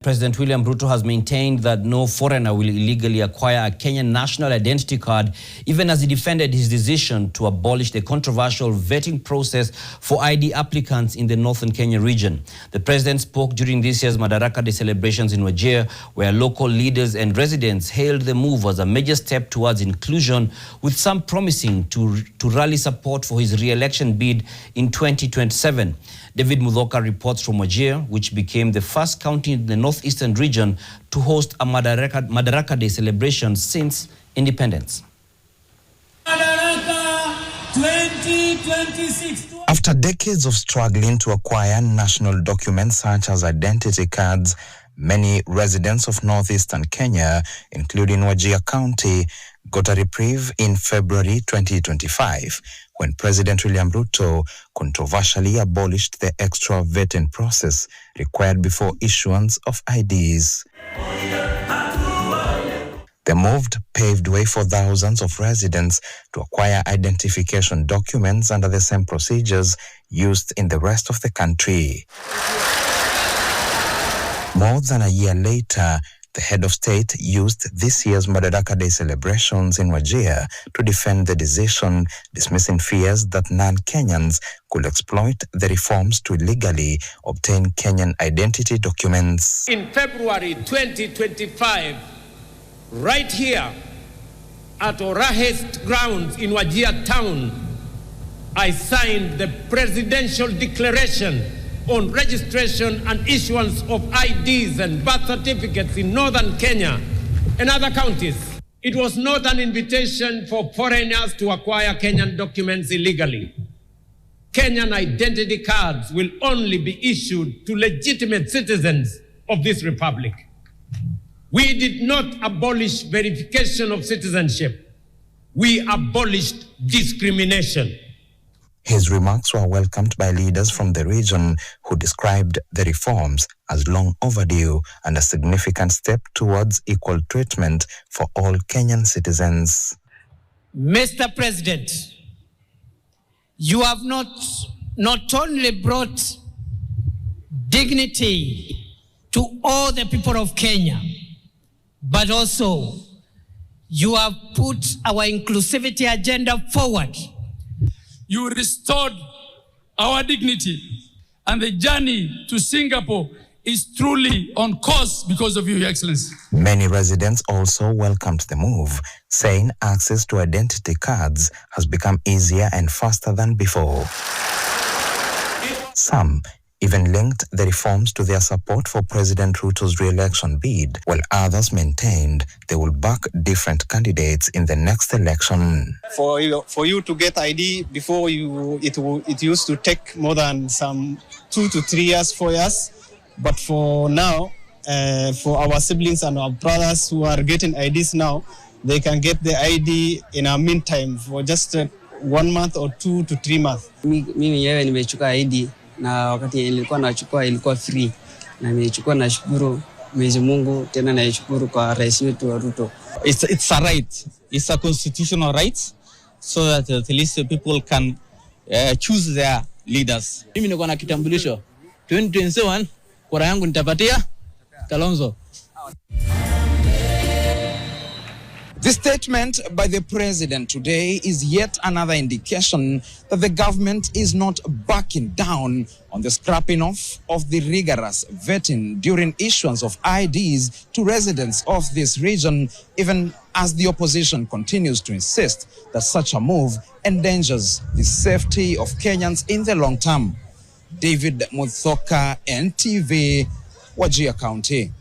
President William Ruto has maintained that no foreigner will illegally acquire a Kenyan national identity card, even as he defended his decision to abolish the controversial vetting process for ID applicants in the northern Kenya region. The president spoke during this year's Madaraka Day celebrations in Wajir, where local leaders and residents hailed the move as a major step towards inclusion, with some promising to rally support for his re-election bid in 2027. David Mudhoka reports from Wajir, which became the first county in the northeastern region to host a Madaraka Day celebration since independence. Madaraka 2026. After decades of struggling to acquire national documents such as identity cards, many residents of northeastern Kenya, including Wajir County, got a reprieve in February 2025 when President William Ruto controversially abolished the extra vetting process required before issuance of IDs. The move paved way for thousands of residents to acquire identification documents under the same procedures used in the rest of the country. More than a year later, the head of state used this year's Madaraka Day celebrations in Wajir to defend the decision, dismissing fears that non-Kenyans could exploit the reforms to illegally obtain Kenyan identity documents. In February 2025, right here at Orahes grounds in Wajir town, I signed the presidential declaration on registration and issuance of IDs and birth certificates in northern Kenya and other counties. It was not an invitation for foreigners to acquire Kenyan documents illegally. Kenyan identity cards will only be issued to legitimate citizens of this republic. We did not abolish verification of citizenship. We abolished discrimination. His remarks were welcomed by leaders from the region who described the reforms as long overdue and a significant step towards equal treatment for all Kenyan citizens. Mr. President, you have not only brought dignity to all the people of Kenya, but also you have put our inclusivity agenda forward. You restored our dignity, and the journey to Singapore is truly on course because of you, Your Excellency. Many residents also welcomed the move, saying access to identity cards has become easier and faster than before. Some even linked the reforms to their support for President Ruto's re-election bid, while others maintained they will back different candidates in the next election. For you to get ID before it used to take more than some 2 to 3 years, 4 years. But for now, for our siblings and our brothers who are getting IDs now, they can get the ID in a meantime for just 1 month or 2 to 3 months. Mimi yewe nimechukua ID na wakati nilikuwa nachukua ilikuwa free, na nimechukua na shukuru Mwenyezi Mungu, tena na shukuru kwa rais wetu wa Ruto. It's a right, it's a constitutional right, so that at least people can choose their leaders. Mimi niko na kitambulisho 2021, kura yangu nitapatia Kalonzo. The statement by the president today is yet another indication that the government is not backing down on the scrapping off of the rigorous vetting during issuance of IDs to residents of this region, even as the opposition continues to insist that such a move endangers the safety of Kenyans in the long term. David Mudhoka, NTV, Wajir County.